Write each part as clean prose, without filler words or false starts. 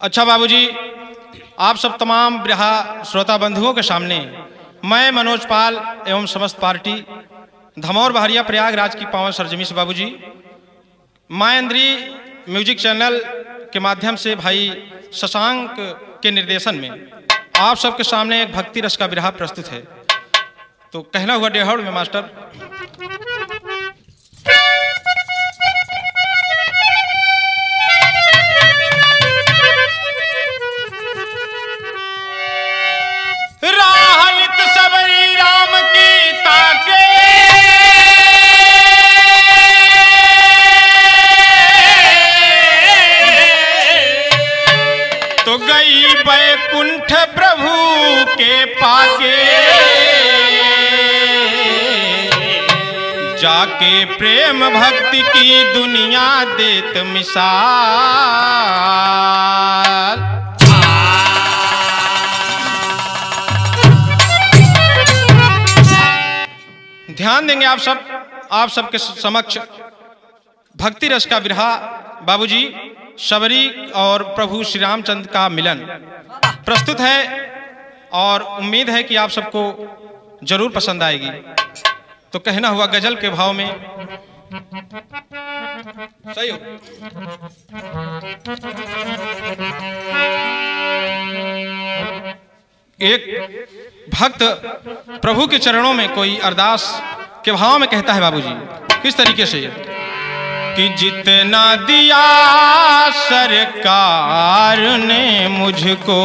अच्छा बाबूजी, आप सब तमाम ब्रहा श्रोता बंधुओं के सामने मैं मनोज पाल एवं समस्त पार्टी धमौर बहरिया प्रयागराज की पावन सरजमी से बाबूजी मायंद्री म्यूजिक चैनल के माध्यम से भाई शशांक के निर्देशन में आप सबके सामने एक भक्ति रस का बिरहा प्रस्तुत है। तो कहना हुआ डेहड़ में मास्टर। राहनित सबरी राम की ताके तो गई बैकुंठ प्रभु के पाके, जाके प्रेम भक्ति की दुनिया देत मिसाल। ध्यान देंगे आप सबके समक्ष भक्ति रस का बिरहा बाबूजी शबरी और प्रभु श्री रामचंद्र का मिलन प्रस्तुत है और उम्मीद है कि आप सबको जरूर पसंद आएगी। तो कहना हुआ गजल के भाव में सही हो। एक भक्त प्रभु के चरणों में कोई अरदास के भाव में कहता है बाबूजी किस तरीके से कि जितना दिया सरकार ने मुझको,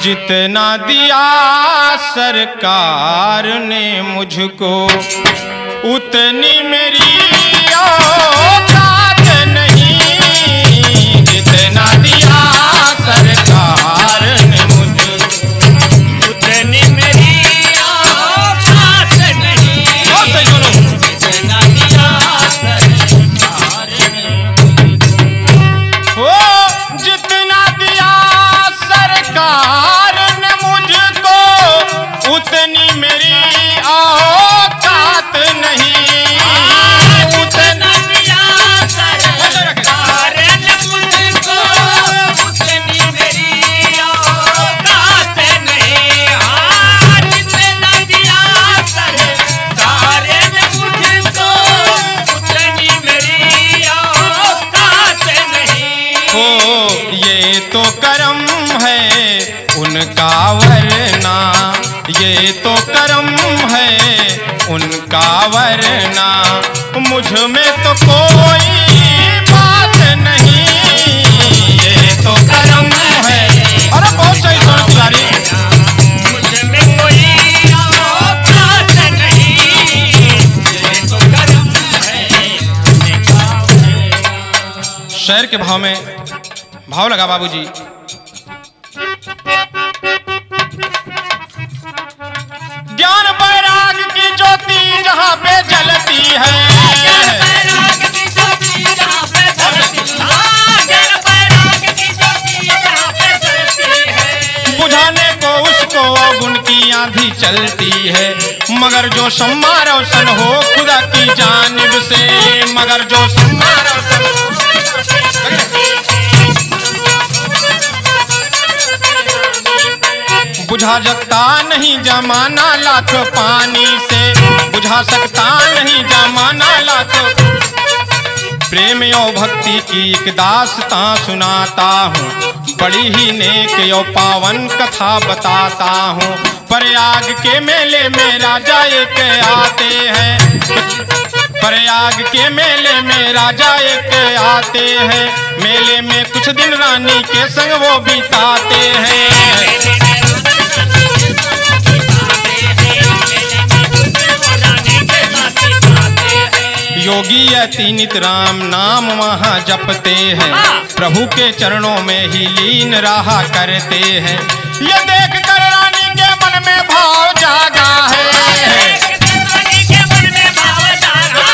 जितना दिया सरकार ने मुझको, उतनी मेरी औकात नहीं। जितना दिया सरकार ने मुझको, उतनी मेरी औकात नहीं। जितना दिया सरकार ने, हो जितना दिया सरकार ने मुझको, उतनी मेरी औकात नहीं। तो करम है उनका वरना, ये तो करम है उनका वरना, मुझ में तो कोई बात नहीं। ये तो करम है। अरे बहुत सही सुन तिवारी। मुझ में कोई बात नहीं, ये तो करम है उनका वरना। शेर के भाव में भाव लगा बाबूजी। ज्ञान वैराग की ज्योति जहां पे जलती है, ज्ञान वैराग की ज्योति जहां पे जलती है, ज्ञान वैराग की ज्योति जहां पे जलती है, बुझाने को उसको गुण की आंधी चलती है। मगर जो सम्मा रोशन हो खुदा की जानिब से, मगर जो सम्मा रोशन हो, बुझा सकता नहीं जमाना लाख पानी से, बुझा सकता नहीं जमाना लाख। प्रेम और भक्ति की एक दास्तां सुनाता हूँ, बड़ी ही नेक और पावन कथा बताता हूँ। प्रयाग के मेले में राजा एक आते हैं, प्रयाग के मेले में राजा एक आते हैं, मेले में कुछ दिन रानी के संग वो बिताते हैं। योगी अति नित राम नाम वहाँ जपते हैं, प्रभु के चरणों में ही लीन रहा करते हैं। ये देख कर रानी के मन में भाव जागा है, रानी के मन में भाव जागा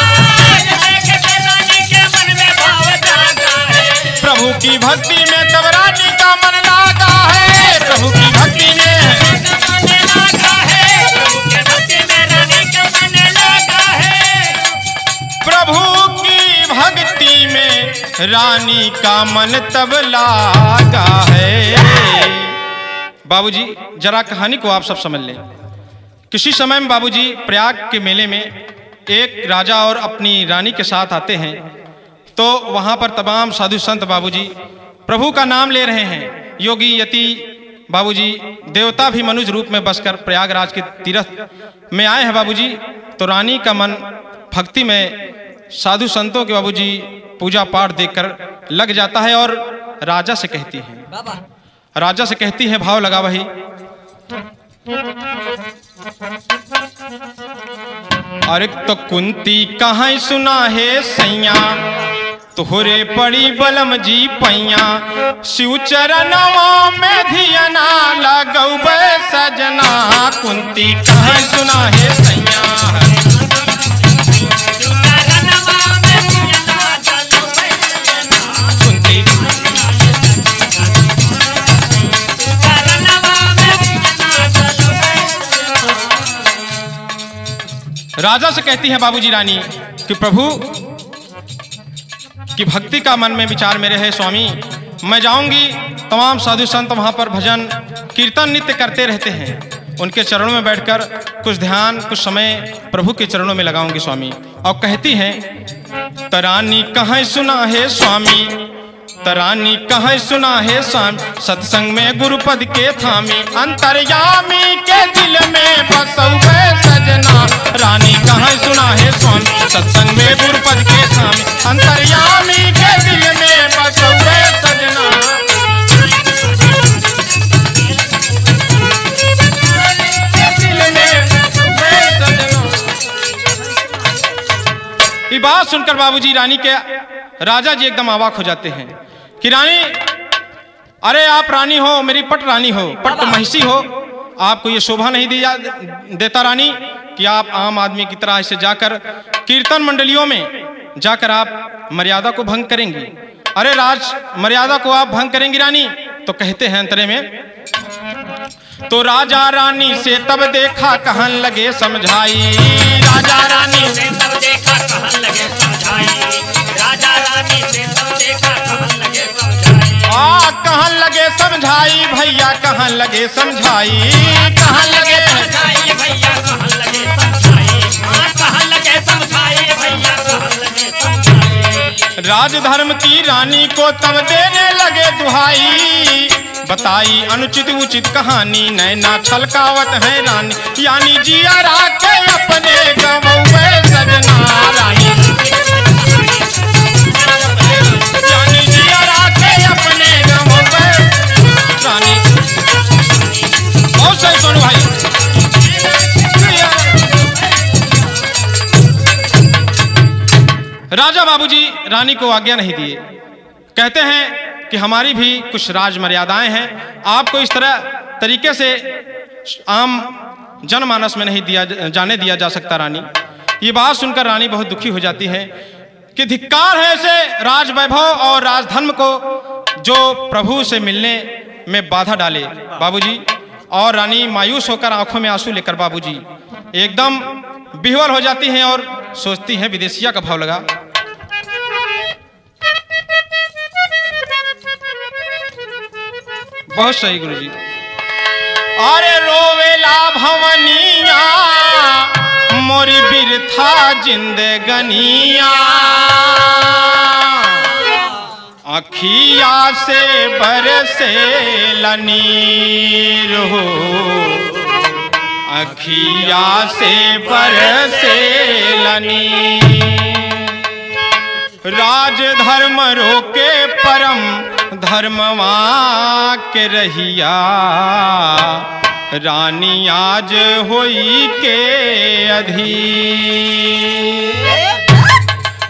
है, प्रभु की भक्ति में तब रानी का मन लागा है, प्रभु की भक्ति में प्रभु की भक्ति में रानी का मन तब लागा है। बाबूजी जरा कहानी को आप सब समझ लें। किसी समय में बाबूजी प्रयाग के मेले में एक राजा और अपनी रानी के साथ आते हैं, तो वहाँ पर तमाम साधु संत बाबूजी प्रभु का नाम ले रहे हैं। योगी यति बाबूजी देवता भी मनुष्य रूप में बसकर प्रयागराज के तीर्थ में आए हैं बाबूजी। तो रानी का मन भक्ति में साधु संतों के बाबूजी पूजा पाठ देखकर लग जाता है और राजा से कहती है, भाव लगा वही। अरे तो कुंती कहाँ सुना है सैया, तोहरे पड़ी बलम जी पैया, शिव चरणवा में धियना लगौबे सजना। कुंती कहाँ सुना है सैया, राजा से कहती है बाबूजी रानी कि प्रभु की भक्ति का मन में विचार मेरे है स्वामी। मैं जाऊंगी, तमाम साधु संत वहां पर भजन कीर्तन नित्य करते रहते हैं, उनके चरणों में बैठकर कुछ ध्यान कुछ समय प्रभु के चरणों में लगाऊंगी स्वामी। और कहती है तरानी कहाँ सुना है स्वामी, तरानी कहाँ सुना है स्वामी, सत्संग में गुरुपद के थामी, अंतर्यामी के दिल में बसौबे सजना। रानी कहाँ सुना है स्वामी, सत्संग में गुरुपद के थामी, अंतर्यामी के दिल में बसौबे सजना। दिल में बसौबे सजना। ये बात सुनकर बाबूजी रानी के राजा जी एकदम अवाक हो जाते हैं कि रानी, अरे आप रानी हो, मेरी पट रानी हो, पट महिषी हो, आपको ये शोभा नहीं देता रानी कि आप आम आदमी की तरह ऐसे जाकर कीर्तन मंडलियों में जाकर आप मर्यादा को भंग करेंगी। अरे राज मर्यादा को आप भंग करेंगी रानी। तो कहते हैं अंतरे में, तो राजा रानी से तब देखा कहन लगे समझाई, राजा रानी से तब देखा कहन लगे समझाई, राजा रानी से तब देखा कहन लगे समझाई, कहन लगे समझाई भैया, कहन लगे समझाई, कहन लगे समझाई भैया, कहन लगे समझाई, कहन लगे समझाई भैया, कहन लगे समझाई। राजधर्म की रानी को तब देने लगे दुहाई, बताई अनुचित उचित कहानी, नैना छलकावत है रानी, यानी जिया राके अपने गवौवे सजना। रानी यानी जिया राके अपने गवौवे रानी। बहुत सही सुनो भाई। राजा बाबूजी रानी को आज्ञा नहीं दिए, कहते हैं कि हमारी भी कुछ राज मर्यादाएं हैं, आपको इस तरह तरीके से आम जनमानस में नहीं जाने दिया जा सकता रानी। ये बात सुनकर रानी बहुत दुखी हो जाती है कि धिक्कार है ऐसे राज वैभव और राजधर्म को जो प्रभु से मिलने में बाधा डाले बाबूजी। और रानी मायूस होकर आंखों में आंसू लेकर बाबूजी एकदम विह्वल हो जाती हैं और सोचती हैं, विदेशिया का भाव लगा। बहुत सही गुरुजी। अरे रोवेला भवनिया मोरी बिरथा जिंदगनिया, अखिया से बरसे नीर हो, अखिया से बरसे नीर। राज धर्म रोके परम धर्मवा के रहिया, रानी आज होई के अधीर।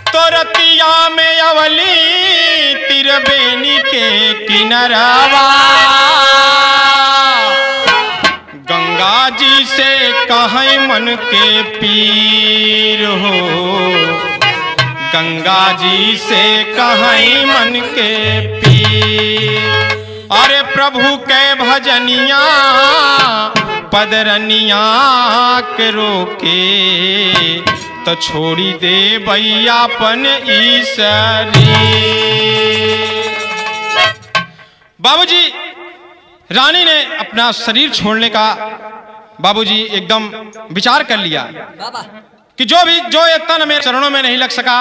तो रतिया में अवली तिरबेनी के किनरवा, गंगा जी से कहीं मन के पीर हो, गंगा जी से कहीं मन के पीर। अरे प्रभु के भजनिया पदरनिया के रोके, तो छोड़ी दे भैयापन ईसरी। बाबूजी रानी ने अपना शरीर छोड़ने का बाबूजी एकदम विचार कर लिया कि जो ये तन मेरे चरणों में नहीं लग सका,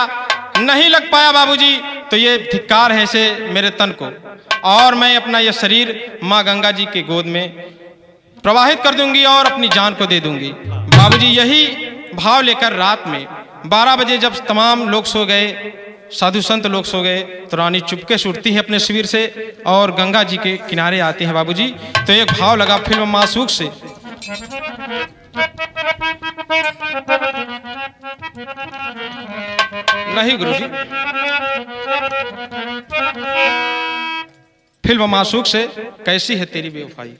नहीं लग पाया बाबूजी, तो ये धिक्कार है से मेरे तन को, और मैं अपना ये शरीर माँ गंगा जी के गोद में प्रवाहित कर दूंगी और अपनी जान को दे दूंगी। बाबूजी यही भाव लेकर रात में 12 बजे जब तमाम लोग सो गए, साधु संत लोग सो गए, तो रानी चुपके से उठती है अपने शिविर से और गंगा जी के किनारे आते हैं बाबूजी। तो एक भाव लगा फिल्म मासूक से, नहीं गुरुजी, फिल्म मासूक से कैसी है तेरी बेवफाई,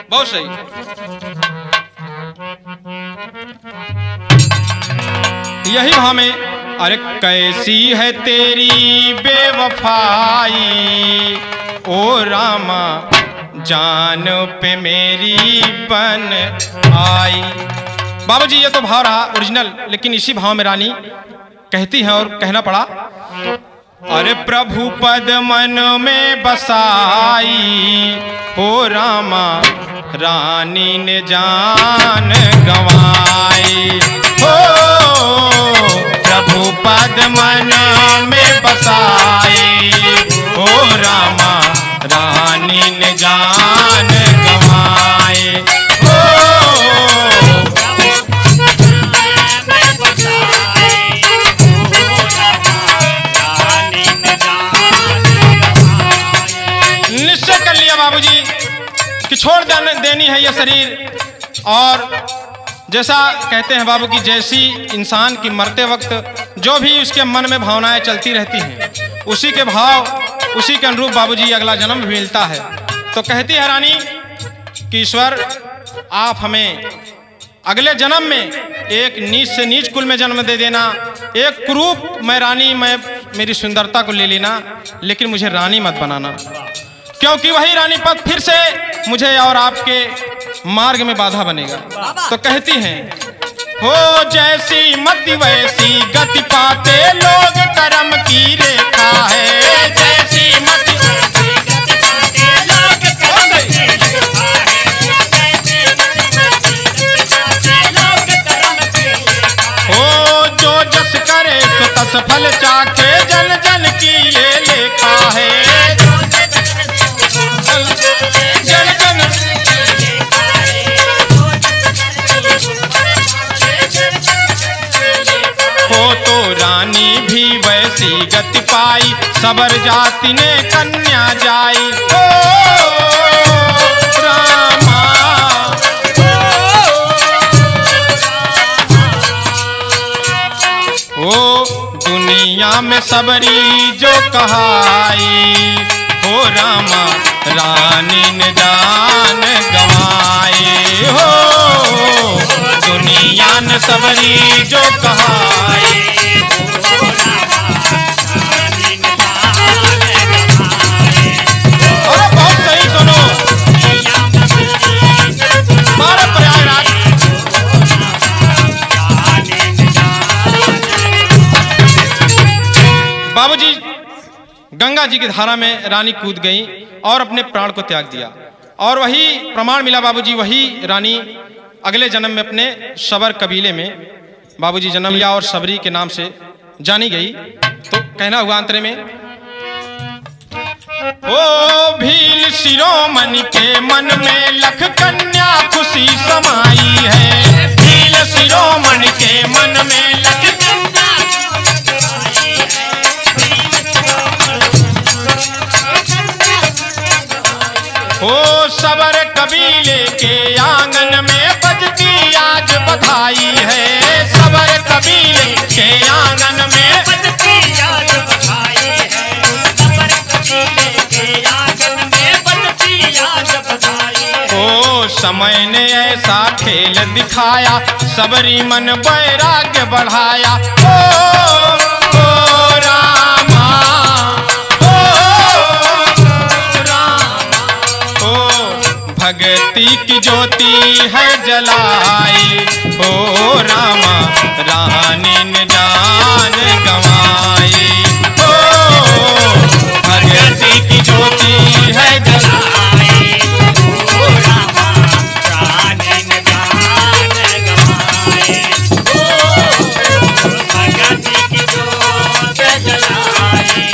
बहुत सही। यही भाव में, अरे कैसी है तेरी बेवफाई ओ रामा, जान पे मेरी बन आई। बाबूजी ये तो भाव रहा ओरिजिनल, लेकिन इसी भाव में रानी कहती है और कहना पड़ा, अरे प्रभु पद मन में बसाई हो रामा, रानी ने जान गंवाई हो, प्रभु पद मन में बसाई हो रामा, रानी ने जान गंवाई हो। निश्चय कर लिया बाबूजी कि छोड़ देनी है यह शरीर, और जैसा कहते हैं बाबू की जैसी इंसान की मरते वक्त जो भी उसके मन में भावनाएं चलती रहती हैं, उसी के भाव उसी के अनुरूप बाबूजी अगला जन्म भी मिलता है। तो कहती है रानी कि ईश्वर आप हमें अगले जन्म में एक नीच से नीच कुल में जन्म दे देना, एक कुरूप मैं रानी मैं मेरी सुंदरता को ले लेना, लेकिन मुझे रानी मत बनाना, क्योंकि वही रानी पद फिर से मुझे और आपके मार्ग में बाधा बनेगा। तो कहती हैं, हो जैसी मति वैसी गति पाते लोग, कर्म की रेखा है जैसी मति वैसी गति पाते लोग, कर्म की रेखा है जैसी लोग कर्म की रेखा। हो जो जस करे सो तस फल चाखे, जन जन की ये लेखा है, जन जन हो। तो रानी भी वैसी गति पाई, सबर जाति ने कन्या जाई ओ रामा, ओ दुनिया में सबरी जो कहाई हो रामा, रानी ने जान गंवाई हो, दुनिया ने सबरी जो कहाई हो रामा, रानी ने जान गंवाई। और बहुत सही सुनो, बारह प्रयागराज बाबूजी गंगा जी की धारा में रानी कूद गई और अपने प्राण को त्याग दिया, और वही प्रमाण मिला बाबूजी, वही रानी अगले जन्म में अपने शबर कबीले में बाबूजी जन्म लिया और सबरी के नाम से जानी गई। तो कहना हुआ अंतरे में, ओ भील शिरोमणि के मन में लख कन्या खुशी समाई है, भील शिरोमणि के मन में लख कन्या ओ सबर कबीले के आंगन में बजती आज बधाई है, सबर कबीले के आंगन में बजती आज बधाई है, सबर कबीले के आंगन में बजती आज बधाई है। ओ समय ने ऐसा खेल दिखाया, सबरी मन वैराग्य बढ़ाया ओ रामा, भक्ति की ज्योति है जलाई जानिन जान गवाए। हो भगति की ज्योति है जलाए, ओ रामा जानिन जान गवाए। ओ भगति की ज्योत जलाए,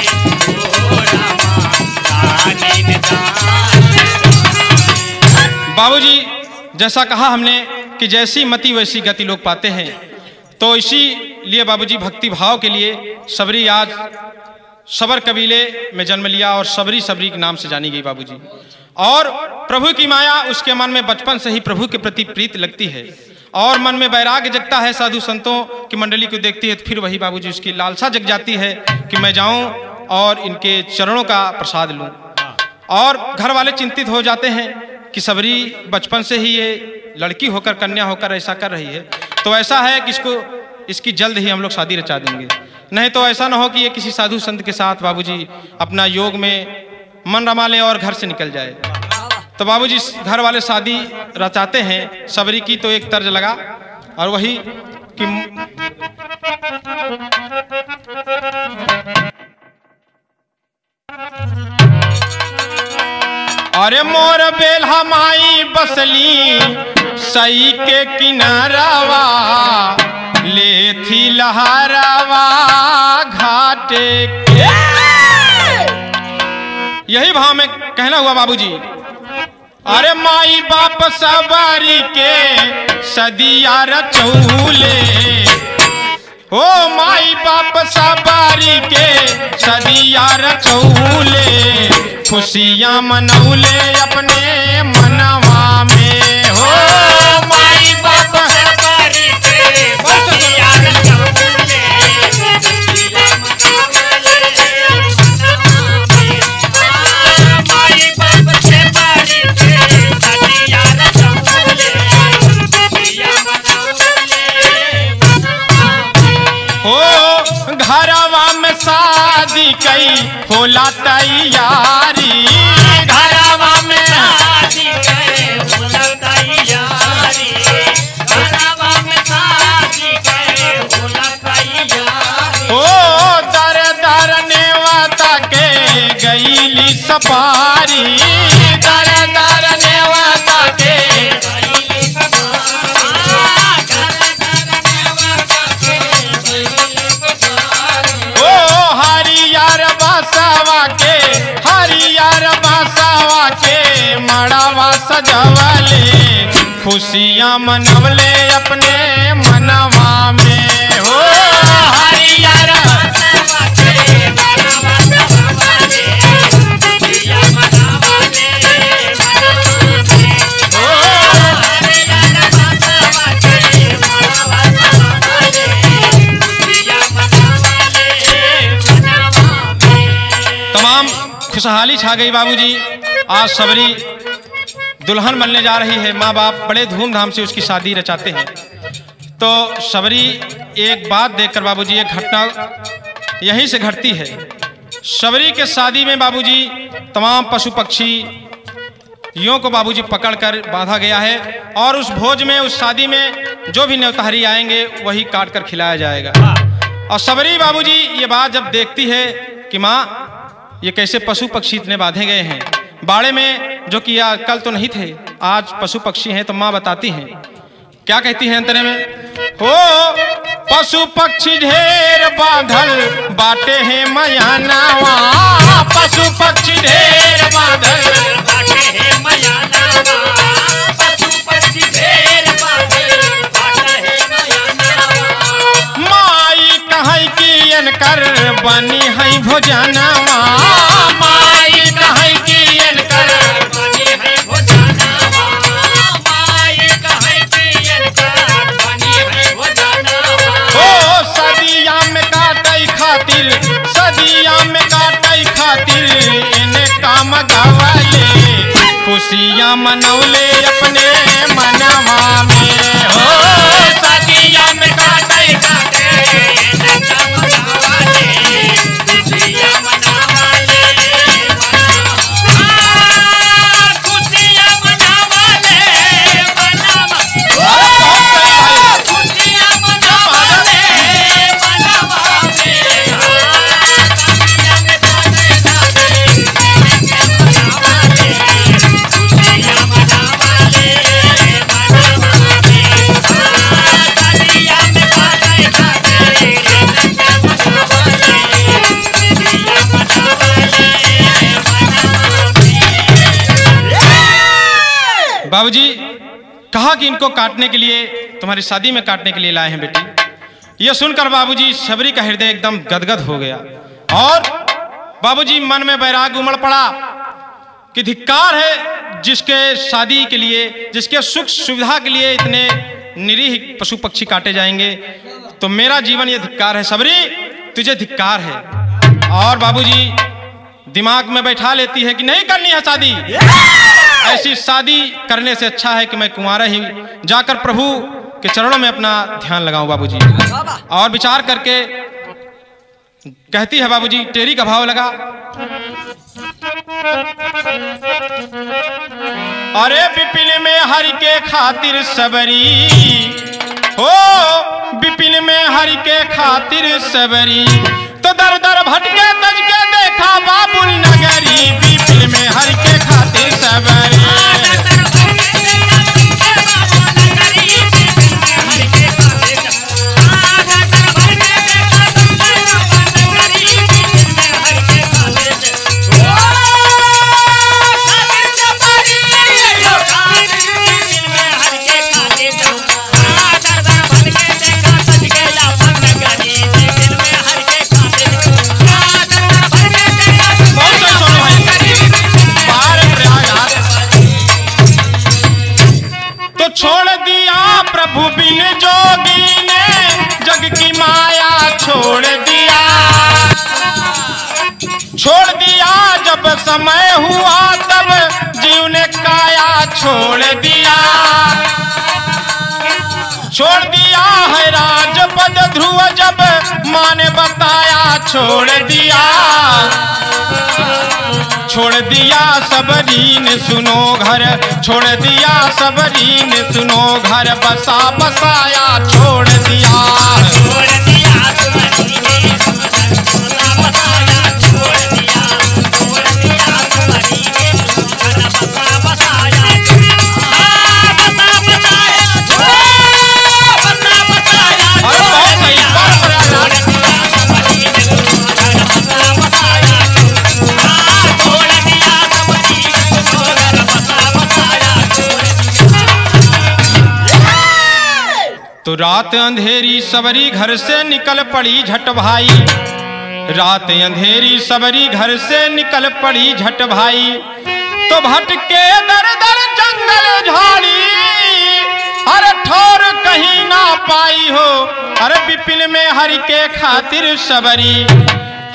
ओ रामा जानिन जान गवाए। बाबूजी जैसा कहा हमने कि जैसी मति वैसी गति लोग पाते हैं, तो इसीलिए बाबूजी भक्ति भाव के लिए सबरी आज सबर कबीले में जन्म लिया और सबरी सबरी के नाम से जानी गई बाबूजी। और प्रभु की माया उसके मन में बचपन से ही प्रभु के प्रति प्रीत लगती है और मन में वैराग्य जगता है। साधु संतों की मंडली को देखती है तो फिर वही बाबूजी उसकी लालसा जग जाती है कि मैं जाऊं और इनके चरणों का प्रसाद लूं। और घर वाले चिंतित हो जाते हैं कि सबरी बचपन से ही ये लड़की होकर कन्या होकर ऐसा कर रही है, तो ऐसा है कि इसकी जल्द ही हम लोग शादी रचा देंगे, नहीं तो ऐसा ना हो कि ये किसी साधु संत के साथ बाबूजी अपना योग में मन रमा ले और घर से निकल जाए। तो बाबूजी घर वाले शादी रचाते हैं सबरी की, तो एक तर्ज लगा और वही कि अरे मोर बेल्हा माई बसली सई के किनारावा, ले थी लहरावा घाटे के। यही भाव में कहना हुआ बाबूजी। अरे माई बाप सवारी के सदिया रचौले, ओ माई बाप सवारी के सदिया रचौले, खुशियां मनौले अपने मनवा में। हो माई बाप सवारी के सदिया रचौले, खुशियां मनौले मनवा में। माई बाप सवारी के सदिया रचौले, खुशियां मनौले मनवा में। हो घरवा में शादी कई होला तैयारी, घरवा में शादी करे होला तैयारी, घरवा में शादी करे होला तैयारी। ओ दर दर नेवता के गईली सपारी, दर दर नेवता के गईली सवारी, घर नेवता के गईली सवारी। ओ हरियर बसवा के, हरियर बसवा के मड़ावा सजवले, खुशियां मनवले अपने मनवा में। हो हरियर बसवा के मनवा सवाले, खुशियां मनवाले मनवा में। हो हरियर बसवा के मनवा सवाले, खुशियां मनवाले मनवा में। तमाम खुशहाली छा गई बाबूजी। आज सबरी दुल्हन बनने जा रही है, माँ बाप बड़े धूमधाम से उसकी शादी रचाते हैं। तो सबरी एक बात देखकर बाबूजी, एक घटना यहीं से घटती है। सबरी के शादी में बाबूजी तमाम पशु पक्षी यों को बाबूजी पकड़कर बांधा गया है और उस भोज में, उस शादी में जो भी न्यौतारी आएंगे वही काट कर खिलाया जाएगा। और सबरी बाबूजी ये बात जब देखती है कि माँ ये कैसे पशु पक्षी इतने बांधे गए हैं बाड़े में, जो कि कल तो नहीं थे, आज पशु पक्षी हैं, तो माँ बताती हैं, क्या कहती हैं अंतरे में। हो पशु पक्षी ढेर बांधल बाटे हैं मयानावा, पशु पक्षी ढेर बांधल बाटे है मयानावा, पशु पक्षी ढेर बांधल बाटे है मयानावा। माई कहीं की अनकर बनी है भोजनावा, माई कहीं की अनकर बनी है भोजनावा, माई कहे पियन कर बनी है भोजनावा। ओ सदिया में काटई खातिर, सदिया में काटई खातिर इन्हें काम गवाले, खुशियां मनौले अपने मनवा में। हो सदिया में काटई काटे नचा मनावाले, खुशियां मनावाले मनवा। खुशियां मनावाले मनवा, खुशियां मनावाले बाबूजी कहा कि इनको काटने के लिए, तुम्हारी शादी में काटने के लिए लाए हैं बेटी। यह सुनकर बाबूजी सबरी का हृदय एकदम गदगद हो गया और बाबूजी मन में वैराग्य उमड़ पड़ा कि धिक्कार है जिसके शादी के लिए, जिसके सुख सुविधा के लिए इतने निरीह पशु पक्षी काटे जाएंगे, तो मेरा जीवन ये धिक्कार है। सबरी तुझे धिक्कार है। और बाबूजी दिमाग में बैठा लेती है कि नहीं करनी है शादी, ऐसी शादी करने से अच्छा है कि मैं कुंवारा ही जाकर प्रभु के चरणों में अपना ध्यान लगाऊं बाबूजी। और विचार करके कहती है बाबूजी, टेरी का भाव लगा। अरे विपिन में हरि के खातिर सबरी हो, विपिन में हरि के खातिर सबरी, तो दर दर भटके तज के देखा बाबुल नगरी, विपिन में हरि के खातिर सबरी। छोड़ दिया प्रभु बिन जोगी ने, जग की माया छोड़ दिया, छोड़ दिया जब समय हुआ तब जीव ने काया छोड़ दिया, छोड़ दिया है राजपद ध्रुव जब माँ ने बताया छोड़ दिया, छोड़ दिया सबरी ने सुनो घर, छोड़ दिया सबरी ने सुनो घर, बसा बसाया छोड़ दिया, छोड़ दिया सबरी ने बसा बसाया छोड़ दिया, छोड़ दिया सबरी ने बसा बसाया, बसा बसाया, बसा बसाया, अरे बहुत सही तो रात अंधेरी सबरी घर से निकल पड़ी झट भाई, रात अंधेरी सबरी घर से निकल पड़ी झट भाई, तो भटके दर दर जंगल झाड़ी, अरे ठौर कहीं ना पाई हो, अरे विपिन में हरि के खातिर सबरी,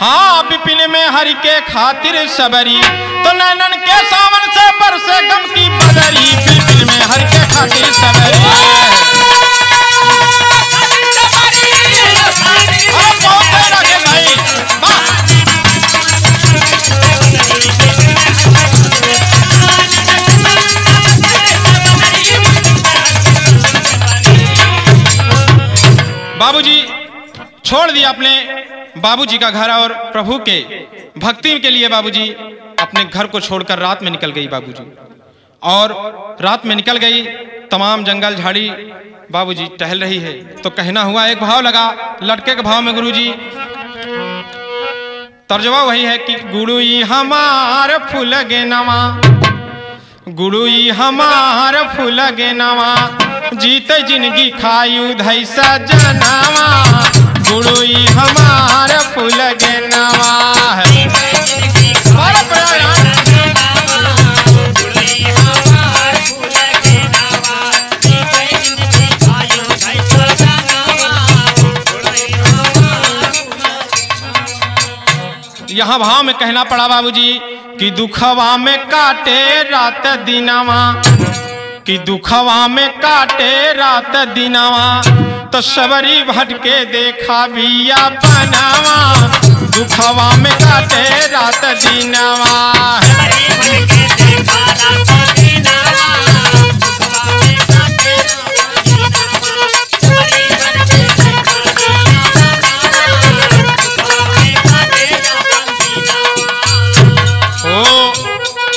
हाँ विपिन में हरि के खातिर सबरी, तो नैनन के सावन से बरसे गम की बदरी, विपिन में हरि के खातिर सबरी। बाबूजी छोड़ दिया अपने बाबूजी का घर और प्रभु के भक्ति के लिए बाबूजी अपने घर को छोड़कर रात में निकल गई बाबूजी, और रात में निकल गई, तमाम जंगल झाड़ी बाबूजी टहल रही है, तो कहना हुआ एक भाव लगा लटके के भाव में गुरुजी, तर्जमा वही है कि गुरुई हमार फूल गे नवा, गुरुई हमार फूल गे नवा, जीते जिंदगी खायू धैसा जनावा, गुरुई हमार फूल गे नवा है। यहाँ भाव में कहना पड़ा बाबूजी कि दुखवा में काटे रात दिनवा, कि दुखवा में काटे रात दिनवा, तो सबरी भटके देखा बिया बनावा, दुखवा में काटे रात दिनवा।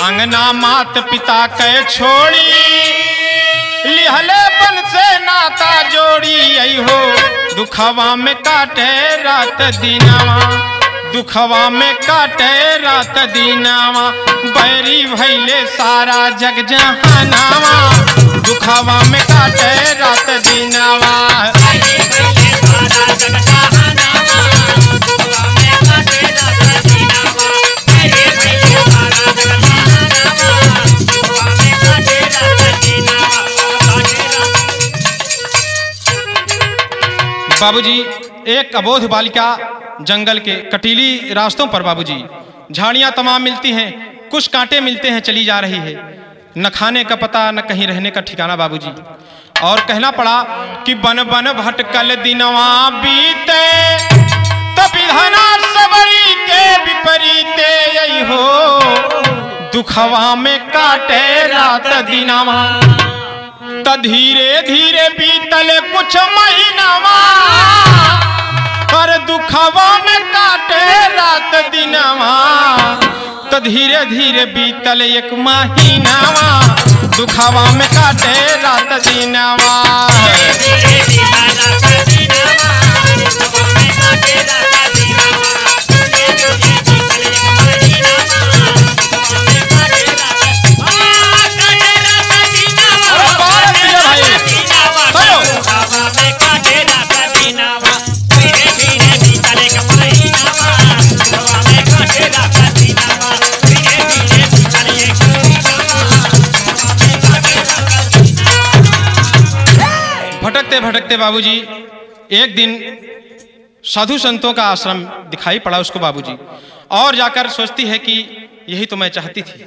अंगना मात पिता के छोड़ी, लिहले बन से नाता जोड़ी, आई हो दुखवा में काटे रात दिनवा, दुखवा में काटे रात दिनवा, बैरी भैले सारा जग जहानावा, दुखावा में काटे रात दिनावा। बाबूजी, एक अबोध बालिका जंगल के कटीली रास्तों पर बाबूजी, झाड़ियां तमाम मिलती हैं, कुछ कांटे मिलते हैं, चली जा रही है, न खाने का पता न कहीं रहने का ठिकाना बाबूजी। और कहना पड़ा कि बन बन भटकल दिनवा बीते, तो विधाना सबरी के विपरीते, यही हो दुखवा में काटे रात दिनवा। त धीरे धीरे बीतल कुछ महीनावा, पर दुखवा में काटे रात दिनवा। तो धीरे धीरे बीतल एक महीनावा, दुखवा में काटे रात दिनवा। भटकते भटकते बाबूजी एक दिन साधु संतों का आश्रम दिखाई पड़ा उसको बाबूजी, और जाकर सोचती है कि यही तो मैं चाहती थी,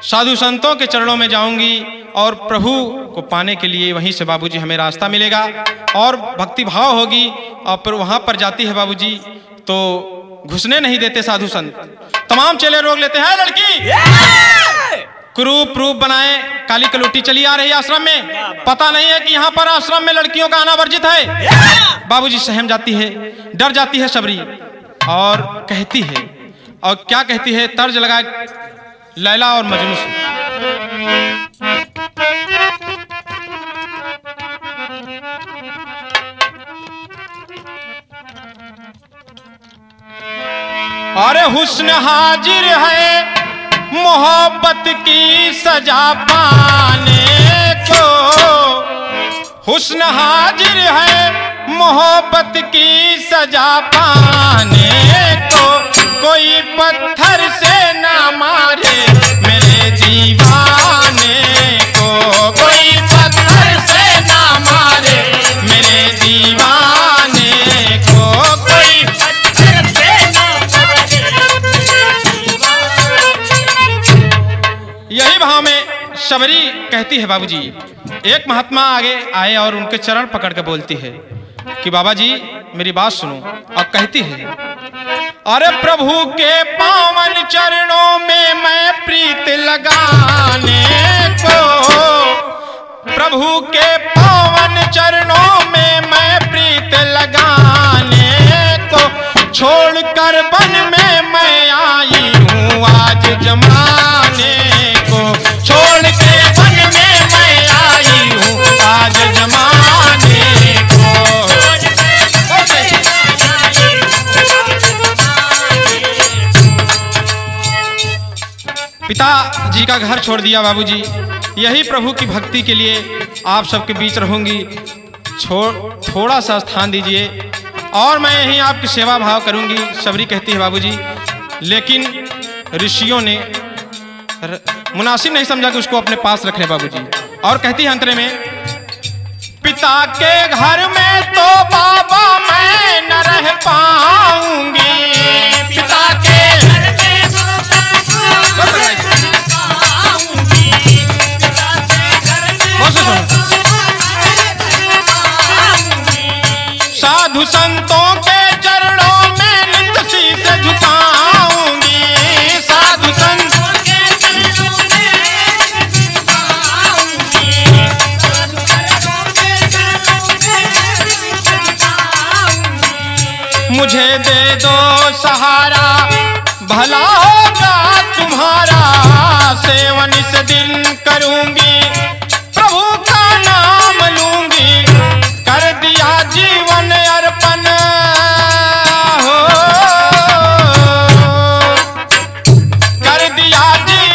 साधु संतों के चरणों में जाऊंगी और प्रभु को पाने के लिए वहीं से बाबूजी हमें रास्ता मिलेगा और भक्ति भाव होगी। और फिर वहां पर जाती है बाबूजी तो घुसने नहीं देते साधु संत, तमाम चेले रोक लेते हैं। लड़की क्रूप रूप बनाए काली कलोटी चली आ रही आश्रम में, पता नहीं है कि यहाँ पर आश्रम में लड़कियों का आना वर्जित है। बाबूजी सहम जाती है, डर जाती है सबरी, और कहती है, और क्या कहती है, तर्ज लगा लैला और मजनू से। अरे हुस्न हाजिर है मोहब्बत की सजा पाने को, हुस्न हाजिर है मोहब्बत की सजा पाने को, कोई पत्थर से ना मारे मेरे दीवाने को, कोई पत्थर से ना मारे मेरे दीवाने को, कोई पत्थर से ना मारे मेरे दीवाने। यही भाव में शबरी कहती है बाबूजी। एक महात्मा आगे आए और उनके चरण पकड़ के बोलती है कि बाबा जी मेरी बात सुनो। और कहती है, अरे प्रभु के पावन चरणों में मैं प्रीत लगाने को, प्रभु के पावन चरणों में मैं प्रीत लगाने को, छोड़कर वन में मैं आई हूँ आज जमाने को, छोड़ के वन में मैं आई हूँ आज जमाने को। पिता जी का घर छोड़ दिया बाबूजी, यही प्रभु की भक्ति के लिए आप सबके बीच रहूंगी, थोड़ा सा स्थान दीजिए और मैं यहीं आपकी सेवा भाव करूंगी। सबरी कहती है बाबूजी, लेकिन ऋषियों ने मुनासिब नहीं समझा कि उसको अपने पास रख ले बाबूजी। और कहती है अंतरे में, पिता के घर में तो बाबा मैं न रह पाऊंगी, पिता के घर में तो साधु संतों के चरणों में नित्य शीश झुकाऊंगी, साधु संतों के चरणों में झुकाऊंगी, मुझे दे दो सहारा भला होगा तुम्हारा, सेवन इस दिन करूंगी प्रभु का नाम लूंगी, कर दिया जीवन अर्पण हो, कर दिया जीवन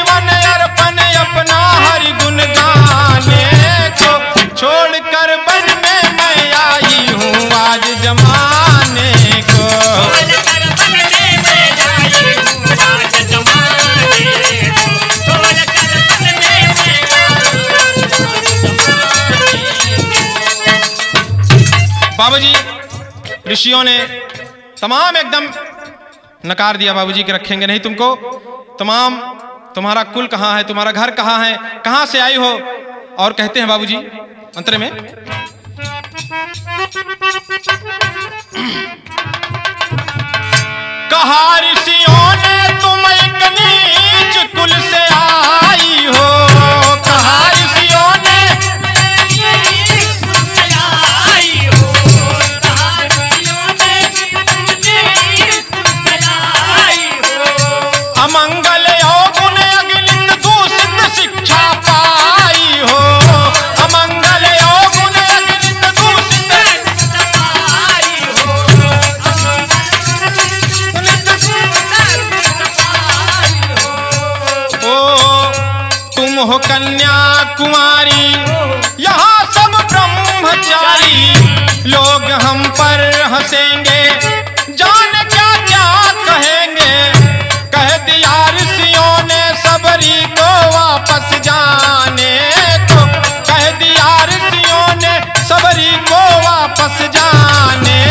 बाबूजी ऋषियों ने तमाम एकदम नकार दिया बाबूजी कि रखेंगे नहीं तुमको। तमाम तुम्हारा कुल कहाँ है, तुम्हारा घर कहाँ है, कहाँ से आई हो? और कहते हैं बाबूजी अंतरे में, कहा ऋषियों ने तुम एक नीच कुल से आई हो। कहा ऋषियों ने अमंगल गुण अगणित दूषित शिक्षा पाई हो। अमंगल गुण अगणित दूषित तुम हो कन्या कुमारी, यहाँ सब ब्रह्मचारी। लोग हम पर हंसेंगे, जाने क्या क्या कहेंगे। कह दिया ऋषियों ने सबरी को वापस जाने को। कह दिया ऋषियों ने सबरी को वापस जाने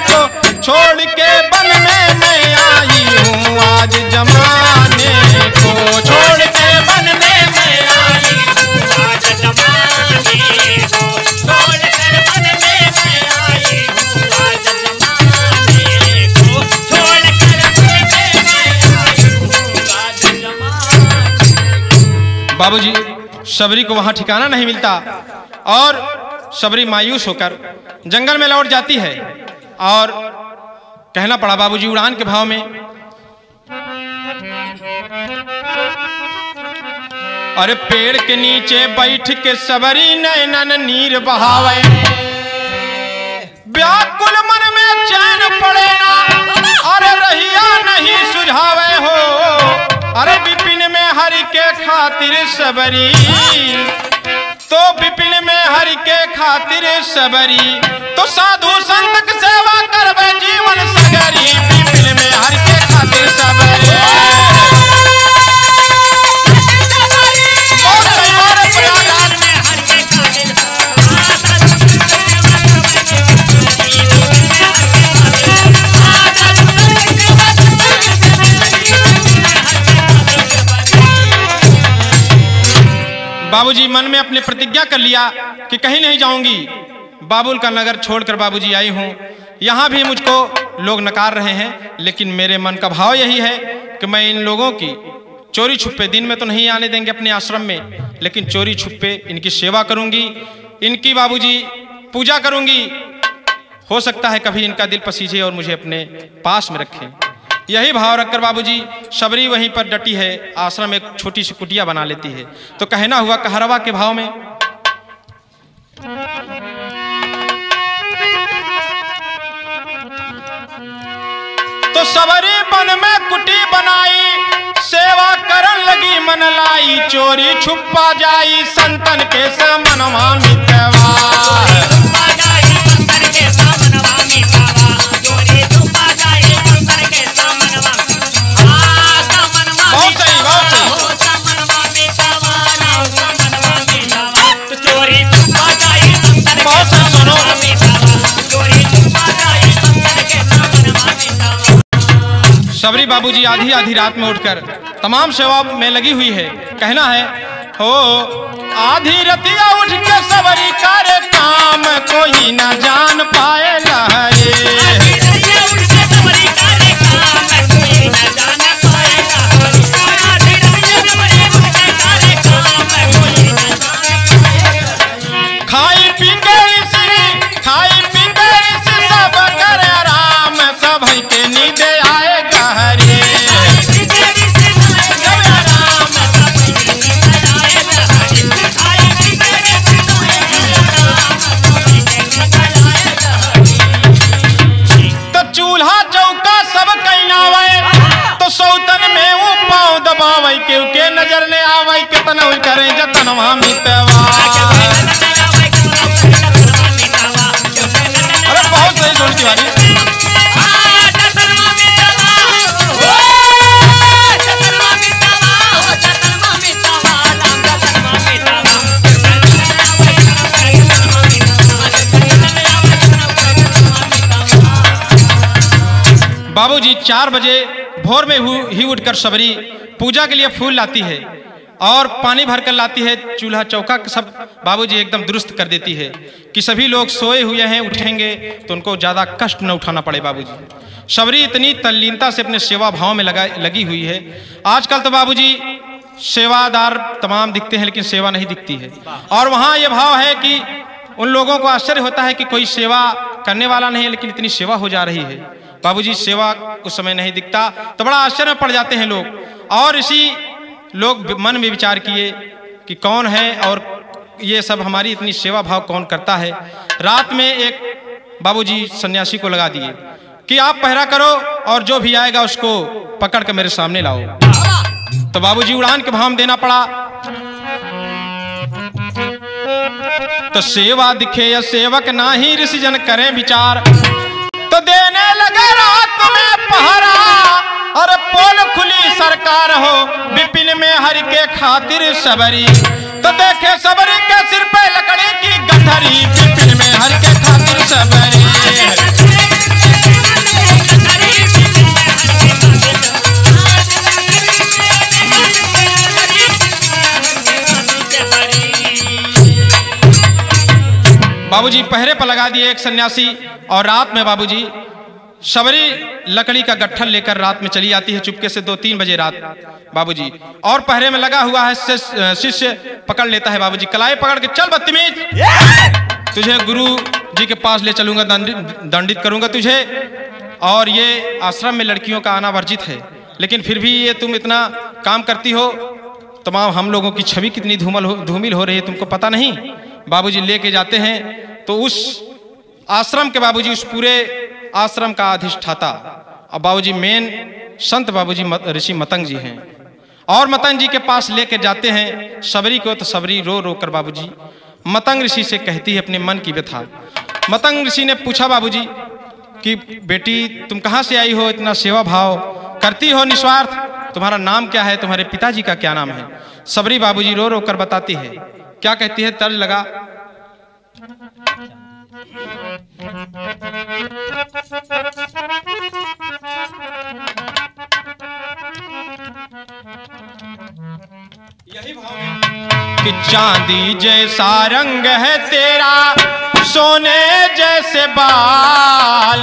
को। छोड़ के वन में मैं आई हूँ आज जमाने को। छोड़ के वन में मैं आई हूँ आज जमाने को। छोड़ के वन में मैं आई हूँ आज जमाने को। छोड़ के वन में मैं आई हूँ आज जमाने। बाबूजी सबरी को वहां ठिकाना नहीं मिलता और सबरी मायूस होकर जंगल में लौट जाती है। और कहना पड़ा बाबूजी उड़ान के भाव में, अरे पेड़ के नीचे बैठ के सबरी नैनन नीर बहावे। व्याकुल मन में चैन पड़े ना, अरे रहिया नहीं सुझावे हो। अरे विपिन में हरि के खातिर सबरी, तो विपिन में हरि के खातिर सबरी। तो साधु संत सेवा करवे जीवन सगरी। विपिन में हरि के खातिर सबरी। बाबूजी मन में अपने प्रतिज्ञा कर लिया कि कहीं नहीं जाऊंगी। बाबुल का नगर छोड़कर बाबूजी आई हूं। यहां भी मुझको लोग नकार रहे हैं, लेकिन मेरे मन का भाव यही है कि मैं इन लोगों की चोरी छुपे, दिन में तो नहीं आने देंगे अपने आश्रम में, लेकिन चोरी छुपे इनकी सेवा करूंगी, इनकी बाबूजी पूजा करूंगी। हो सकता है कभी इनका दिल पसीजे और मुझे अपने पास में रखें। यही भाव रखकर बाबूजी सबरी वहीं पर डटी है। आश्रम एक छोटी सी कुटिया बना लेती है। तो कहना हुआ कहरवा के भाव में, तो सबरी वन में कुटी बनाई, सेवा करन लगी मन लाई। चोरी छुपा जाई संतन के समनवा मितवा। सबरी बाबूजी आधी आधी रात में उठकर तमाम सेवा में लगी हुई है। कहना है, हो आधी रतिया उठ के सबरी करे काम, कोई न जान पाए लहरे। खाई पी के सब करे आराम, सब के नींद आए गहरे। तो चूल्हा चौका सब कैनावे, तो सौतन में वो पाँव दबावे। के नजर ने आवे, कितना करे जतनवा मितवा। अरे बहुत सही जोड़ तिवारी। बाबूजी 4 बजे भोर में ही उठकर सबरी पूजा के लिए फूल लाती है और पानी भरकर लाती है। चूल्हा चौका सब बाबूजी एकदम दुरुस्त कर देती है कि सभी लोग सोए हुए हैं, उठेंगे तो उनको ज़्यादा कष्ट न उठाना पड़े। बाबूजी सबरी इतनी तल्लीनता से अपने सेवा भाव में लगी हुई है। आजकल तो बाबूजी सेवादार तमाम दिखते हैं लेकिन सेवा नहीं दिखती है। और वहाँ ये भाव है कि उन लोगों को आश्चर्य होता है कि कोई सेवा करने वाला नहीं है लेकिन इतनी सेवा हो जा रही है। बाबूजी सेवा उस समय नहीं दिखता तो बड़ा आश्चर्य में पड़ जाते हैं लोग। और इसी लोग मन में विचार किए कि कौन है और ये सब हमारी इतनी सेवा भाव कौन करता है। रात में एक बाबूजी सन्यासी को लगा दिए कि आप पहरा करो और जो भी आएगा उसको पकड़ कर मेरे सामने लाओ। तो बाबूजी उड़ान के भाव में देना पड़ा। तो सेवा दिखे या सेवक नाही ऋषि जन करें विचार, तो देने लगे रात में पहरा और पोल खुली सरकार हो विपिन में हरि के खातिर सबरी। तो देखे सबरी के सिर पे लकड़ी की गठरी, विपिन में हरि के खातिर सबरी। बाबूजी पहरे पर लगा दिए एक सन्यासी और रात में बाबूजी सबरी लकड़ी का गट्ठल लेकर रात में चली आती है चुपके से 2-3 बजे रात बाबूजी। और पहरे में लगा हुआ है शिष्य पकड़ लेता है बाबूजी, कलाई पकड़ के चल बदतमीज, तुझे गुरु जी के पास ले चलूंगा, दंडित करूंगा तुझे। और ये आश्रम में लड़कियों का आना वर्जित है लेकिन फिर भी ये तुम इतना काम करती हो, तमाम हम लोगों की छवि कितनी धूमिल हो रही है तुमको पता नहीं। बाबूजी लेके जाते हैं तो उस आश्रम के बाबूजी उस पूरे आश्रम का अधिष्ठाता अब बाबूजी मेन संत बाबूजी ऋषि मतंग जी हैं। और मतंग जी के पास लेकर जाते हैं सबरी को। तो सबरी रो रो कर बाबूजी मतंग ऋषि से कहती है अपने मन की व्यथा। मतंग ऋषि ने पूछा बाबूजी कि बेटी तुम कहाँ से आई हो, इतना सेवा भाव करती हो निस्वार्थ, तुम्हारा नाम क्या है, तुम्हारे पिताजी का क्या नाम है। सबरी बाबूजी रो रो कर बताती है। क्या कहती है, तर्ज लगा। यही भाव कि चांदी जैसा रंग है तेरा, सोने जैसे बाल,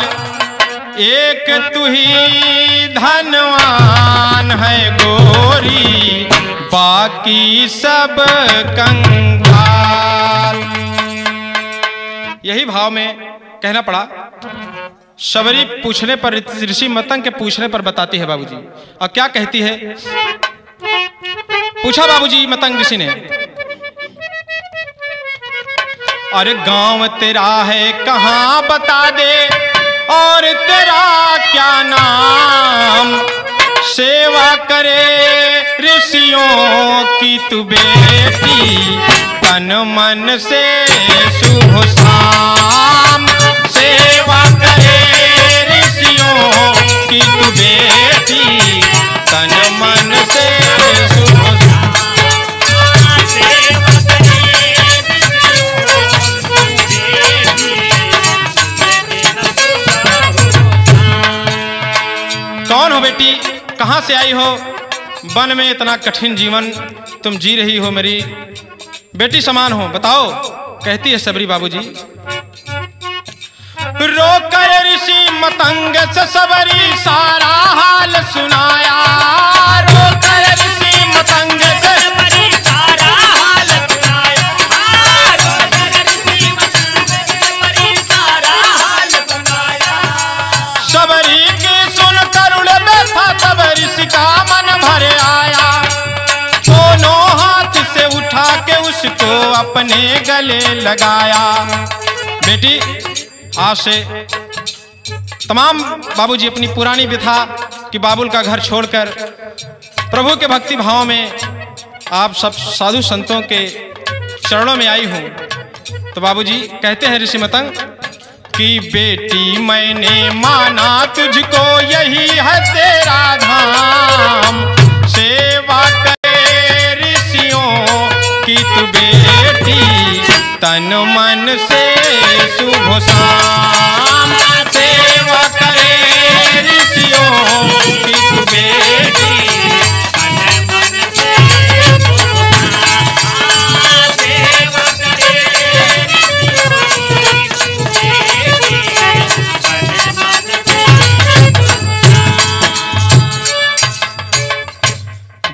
एक तू ही धनवान है गोरी, बाकी सब कंगाल। यही भाव में कहना पड़ा। सबरी पूछने पर, ऋषि मतंग के पूछने पर बताती है बाबूजी। और क्या कहती है, पूछा बाबूजी मतंग ऋषि ने, अरे गांव तेरा है कहाँ बता दे, और तेरा क्या नाम, सेवा करे ऋषियों की तू बेटी, तन मन से सुबह शाम, सेवा करे ऋषियों की तू बेटी, तन मन से सुबह शाम, सेवा करे कौन हो बेटी, कहाँ से आई हो, वन में इतना कठिन जीवन तुम जी रही हो, मेरी बेटी समान हो, बताओ। कहती है सबरी बाबूजी। रोकर ऋषि मतंग से सबरी सारा हाल सुनाया, रोकर ऋषि मतंग से सबरी सारा हाल सुनाया, रोकर ऋषि मतंग से सबरी सारा हाल सुनाया। सबरी की सुन करुण व्यथा तब ऋषि का मन भर आया, दोनों हाथ से उठा के उसको अपने गले लगाया। बेटी आज से तमाम बाबूजी अपनी पुरानी व्यथा कि बाबुल का घर छोड़कर प्रभु के भक्ति भाव में आप सब साधु संतों के चरणों में आई हूँ। तो बाबूजी कहते हैं ऋषि मतंग कि बेटी मैंने माना तुझको, यही है तेरा धाम, सेवा करे ऋषियों की तू बेटी, तन मन से सुबह शाम, सेवा करे ऋषियों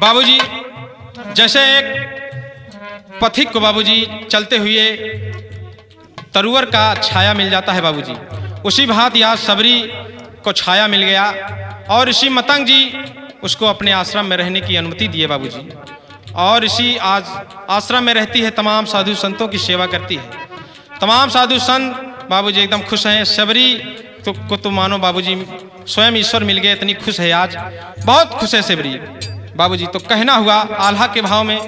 बाबूजी जैसे एक पथिक को बाबूजी चलते हुए तरुवर का छाया मिल जाता है बाबूजी, उसी भांति आज सबरी को छाया मिल गया और ऋषि मतंग जी उसको अपने आश्रम में रहने की अनुमति दिए बाबूजी। और ऋषि आज आश्रम में रहती है, तमाम साधु संतों की सेवा करती है। तमाम साधु संत बाबूजी एकदम खुश हैं। सबरी को तो मानो बाबूजी स्वयं ईश्वर मिल गए, इतनी खुश है आज, बहुत खुश है सबरी बाबूजी। तो कहना हुआ आल्हा के भाव में,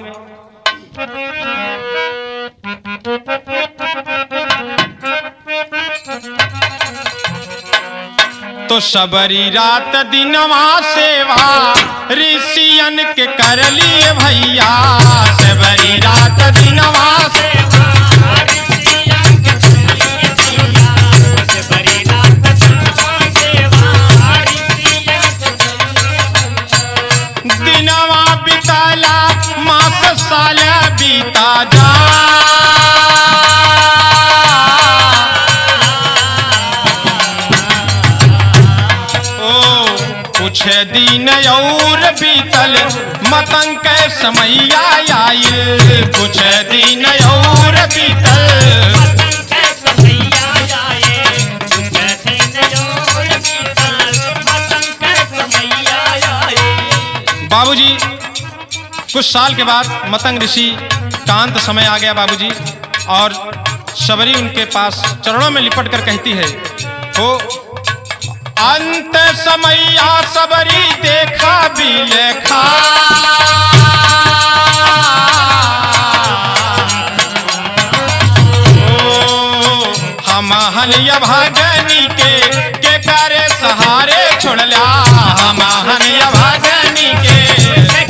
तो सबरी रात दिनवा सेवा ऋषियन के कर लिए भैया, सबरी रात दिनवा सेवा ऋषियन के कर लिए भैया, सबरी रात दिनवा सेवा ऋषियन के कर लिए। दिनवा बिताला मास साल बीता जा, कुछ दिन और बीतल मतंग के समैया आइल, कुछ दिन और बीतल मतंग के समैया आए, कुछ दिन और बीतल मतंग के समैया आए। बाबूजी कुछ साल के बाद मतंग ऋषि का अंत समय आ गया बाबूजी, और सबरी उनके पास चरणों में लिपट कर कहती है, हो अंत समैया सबरी देखा भी लेखा, हम हनिया भागनी के करे सहारे छोड़ला, हम हनिया भागनी के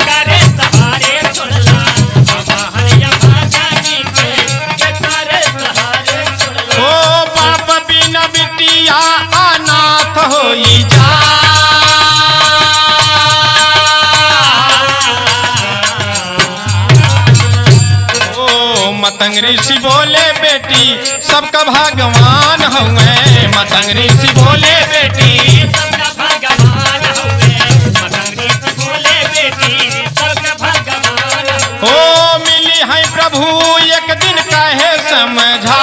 करे सहारे छोड़ला, हम हनिया भागनी के करे सहारे छोड़ला। ओ बाप बिना बिटिया अनाथ होई जा, ओ मतंग ऋषि बोले बेटी सबका भगवान हुए, मतंग ऋषि बोले बेटी सबका भगवान हुए, मतंग ऋषि बोले बेटी सबका भगवान हुए। ओ मिली है प्रभु एक दिन कहे समझा,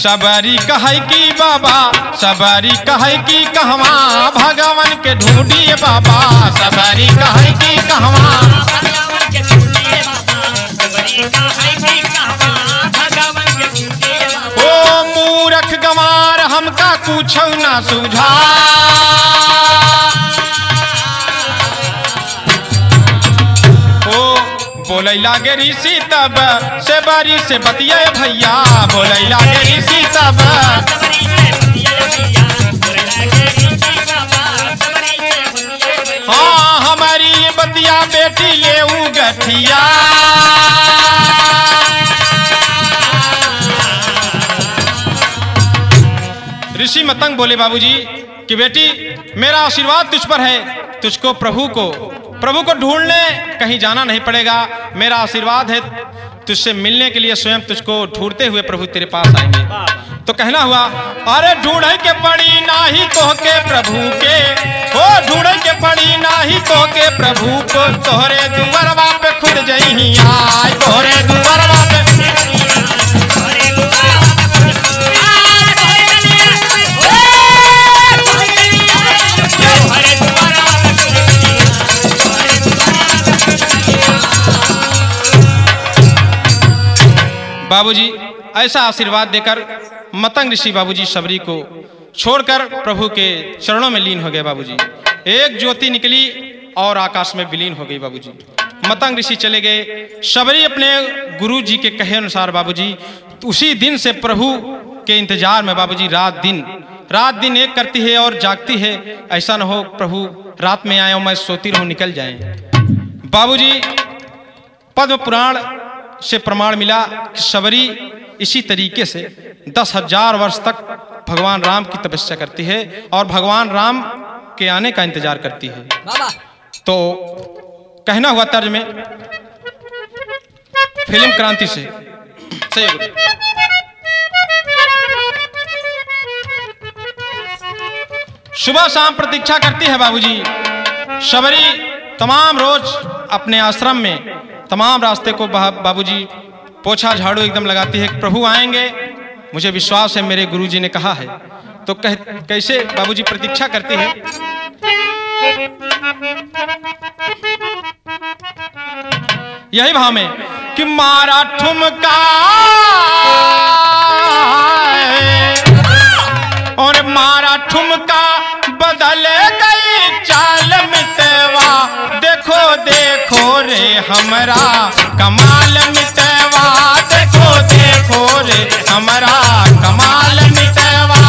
सबरी कहे की बाबा, सबरी कहे की कहवा भगवान के ढूंढिए बाबा, सबरी कहे की कहवा भगवान के ढूंढिए बाबा, सबरी कहे की कहवा भगवान के ढूंढिए बाबा। ओ मूर्ख गंवार हमका कुछ ना सुझा, ओ बोले लागे ऋषि तब से बारी से बतिया भैया, बोले लागे ऋषि तब सबरी से बतिया भैया, बोले लागे ऋषि बाबा, सबरी से बतिया भैया। हाँ हमारी ये बतिया बेटी ले गठिया, ऋषि मतंग बोले बाबूजी कि बेटी मेरा आशीर्वाद तुझ पर है, तुझको प्रभु को ढूंढने कहीं जाना नहीं पड़ेगा, मेरा आशीर्वाद है तुझसे मिलने के लिए स्वयं तुझको ढूंढते हुए प्रभु तेरे पास आएंगे। तो कहना हुआ, अरे ढूंढे के पड़ी नाही तो के प्रभु के, हो ढूंढे के पड़ी नाही तो के प्रभु को, तोहरे दुआरवा पे खुद जई आय, तोहरे दुआरवा पे बाबूजी ऐसा आशीर्वाद देकर मतंग ऋषि बाबूजी सबरी को छोड़कर प्रभु के चरणों में लीन हो गए बाबूजी। एक ज्योति निकली और आकाश में विलीन हो गई बाबूजी। मतंग ऋषि चले गए। सबरी अपने गुरु जी के कहे अनुसार बाबूजी उसी दिन से प्रभु के इंतजार में बाबूजी रात दिन एक करती है और जागती है, ऐसा न हो प्रभु रात में आए और मैं सोती रहूं निकल जाए। बाबूजी पद्म पुराण से प्रमाण मिला कि सबरी इसी तरीके से 10,000 वर्ष तक भगवान राम की तपस्या करती है और भगवान राम के आने का इंतजार करती है। तो कहना हुआ तर्ज में फिल्म क्रांति से सही गुरु। सुबह शाम प्रतीक्षा करती है बाबूजी। शबरी तमाम रोज अपने आश्रम में तमाम रास्ते को बाबूजी पोछा झाड़ू एकदम लगाती है। प्रभु आएंगे, मुझे विश्वास है, मेरे गुरुजी ने कहा है। तो कैसे बाबूजी प्रतीक्षा करती है। यही भाव में कि मारा ठुमका और मारा ठुमका बदल गई चाल मितवा, देखो देखो रे हमरा कमाल मितवा, देखो देखो रे हमरा कमाल मितवा,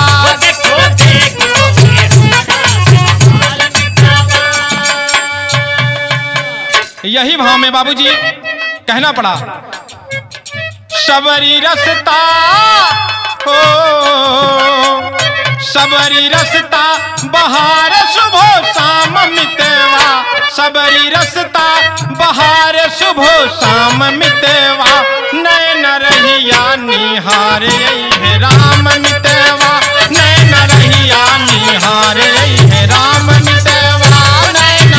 देखो देखो रे हमरा कमाल मितवा। यही भाव में बाबूजी कहना पड़ा, सबरी रसता हो सबरी रसता बहार सुबह शाम मितवा, सबरी रसता बहार सुबह शाम मितवा, नैन रहिया निहार है राम मितवा, नैन रहिया निहार है राम मितवा, नैन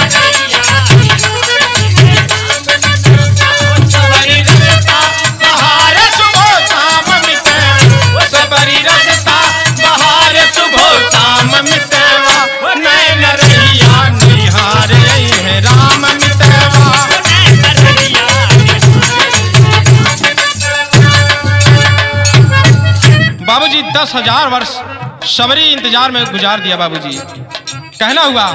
सबरी रसता बहार सुबह शाम मितवा, सबरी रसता बहार सुबह शाम मितवा, नैन रहिया निहार है राम मितवा। बाबूजी 10,000 वर्ष शबरी इंतजार में गुजार दिया। बाबूजी कहना हुआ,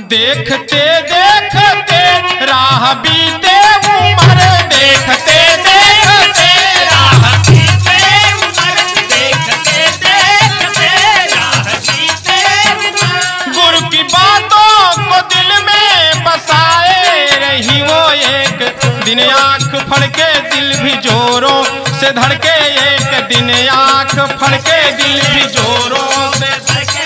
देखते देखते राह बीते उम्र, देखते देखते राह बीते उम्र, देखते देखते राह बीते उम्र, गुरु की बातों को दिल में बसाए रही वो एक दिन, आंख फड़के दिल भी जोरों से धड़के, एक दिन आंख फड़के दिल भी जोरों से धड़के,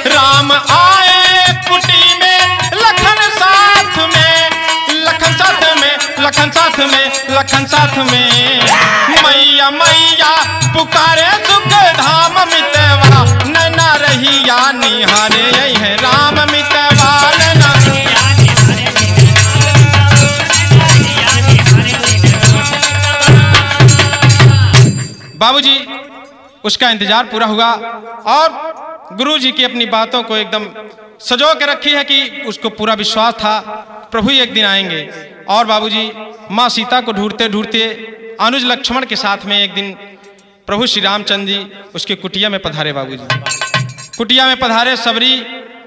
राम आए कुटी में लखन साथ में, लखन साथ में, लखन साथ में, लखन साथ में, मैया मैया पुकारे सुख धाम मितवा, नैना रहिया निहारे है राम मितवा, नैना बाबूजी उसका इंतजार पूरा हुआ और गुरुजी की अपनी बातों को एकदम सजो के रखी है कि उसको पूरा विश्वास था प्रभु एक दिन आएंगे। और बाबूजी माँ सीता को ढूंढते ढूंढते अनुज लक्ष्मण के साथ में एक दिन प्रभु श्री रामचंद्र जी उसके कुटिया में पधारे। बाबूजी कुटिया में पधारे, सबरी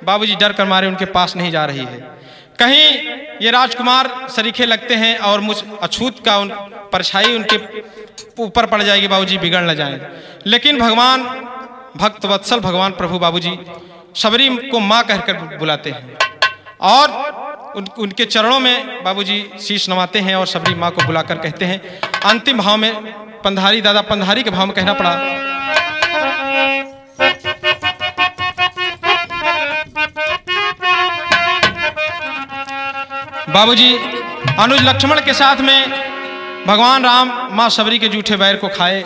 बाबूजी डर कर मारे उनके पास नहीं जा रही है, कहीं ये राजकुमार सरीखे लगते हैं और मुझ अछूत का परछाई उनके ऊपर पड़ जाएगी, बाबूजी बिगड़ न जाए। लेकिन भगवान भक्त वत्सल भगवान प्रभु बाबूजी शबरी को माँ कहकर बुलाते हैं और उनके चरणों में बाबूजी शीश नवाते हैं और शबरी माँ को बुलाकर कहते हैं, अंतिम भाव में पंधारी दादा पंधारी के भाव में कहना पड़ा, बाबूजी अनुज लक्ष्मण के साथ में भगवान राम माँ शबरी के जूठे बैर को खाए,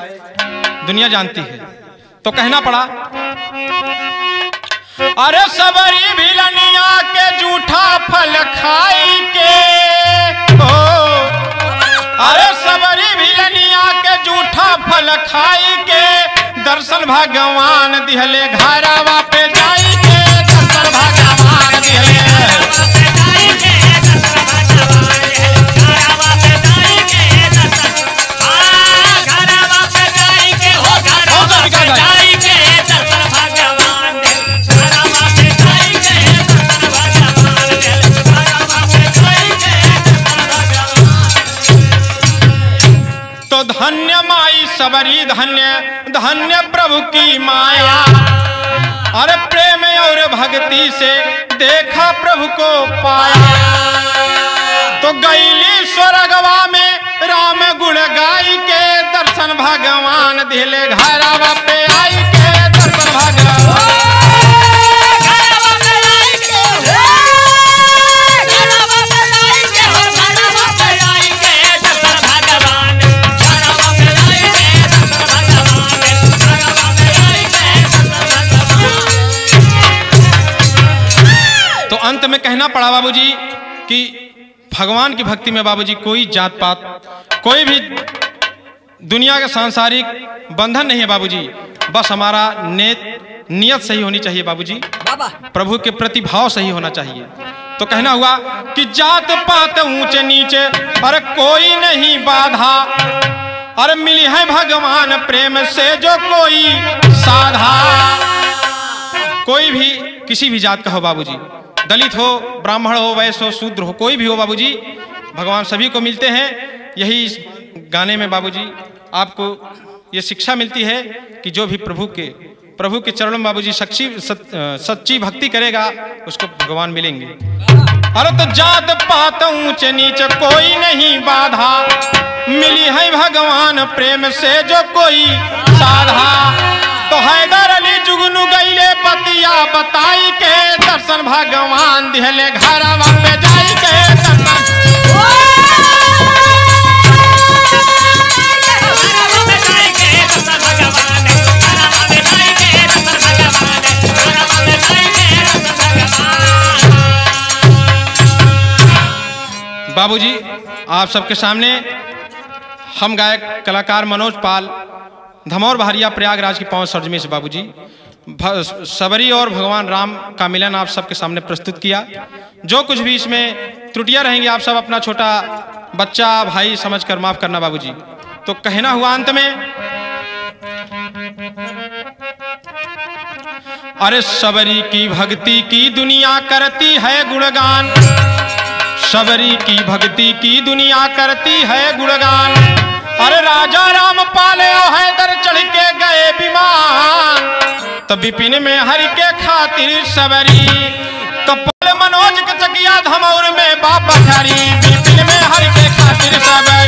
दुनिया जानती है। तो कहना पड़ा, अरे सबरी भिलनिया के जूठा फल खाई के हो, अरे सबरी भिलनिया के जूठा फल खाई के, दर्शन भगवान दिहले घरवा पे जाई के, दर्शन भगवान दिहले धन्य माई सबरी धन्य धन्य प्रभु की माया, अरे प्रेम और भक्ति से देखा प्रभु को पाया। तो गईली स्वर्गवा में राम गुण गाई के, दर्शन भगवान दिले घरवा पे आई के, दर्शन भगवान अंत में कहना पड़ा बाबूजी कि भगवान की भक्ति में बाबूजी कोई जात पात, कोई भी दुनिया का सांसारिक बंधन नहीं है बाबूजी। बस हमारा नियत सही होनी चाहिए बाबूजी, प्रभु के प्रति भाव सही होना चाहिए। तो कहना हुआ कि जात पात ऊंचे नीचे और कोई नहीं बाधा, और मिली है भगवान प्रेम से जो कोई साधा। कोई भी किसी भी जात का हो बाबूजी, दलित हो, ब्राह्मण हो, वैश्य हो, शूद्र हो, कोई भी हो बाबूजी, भगवान सभी को मिलते हैं। यही इस गाने में बाबूजी आपको ये शिक्षा मिलती है कि जो भी प्रभु के चरणों में बाबूजी सच्ची भक्ति करेगा उसको भगवान मिलेंगे। अरे तो जात पात ऊंचे नीचे कोई नहीं बाधा, मिली है भगवान प्रेम से जो कोई साधा। तो हैदर अली जुगनू गईले पतिया बताई के दर्शन भगवान दिहले घरवा पे जाई के दर्शन। बाबूजी आप सबके सामने हम गायक कलाकार मनोज पाल, धमौर बहरिया प्रयागराज की पावन सरजमी से बाबूजी सबरी और भगवान राम का मिलन आप सबके सामने प्रस्तुत किया। जो कुछ भी इसमें त्रुटियां रहेंगी आप सब अपना छोटा बच्चा भाई समझकर माफ करना बाबूजी। तो कहना हुआ अंत में, अरे सबरी की भक्ति की दुनिया करती है गुणगान, सबरी की भक्ति की दुनिया करती है गुणगान। अरे राजा राम पाले हैदर चढ़ के गए विमान, तब विपिन में हरि के खातिर सबरी। तो पल मनोज के चकिया धमौर में बाबा हरी, विपिन में हरि के खातिर सबरी।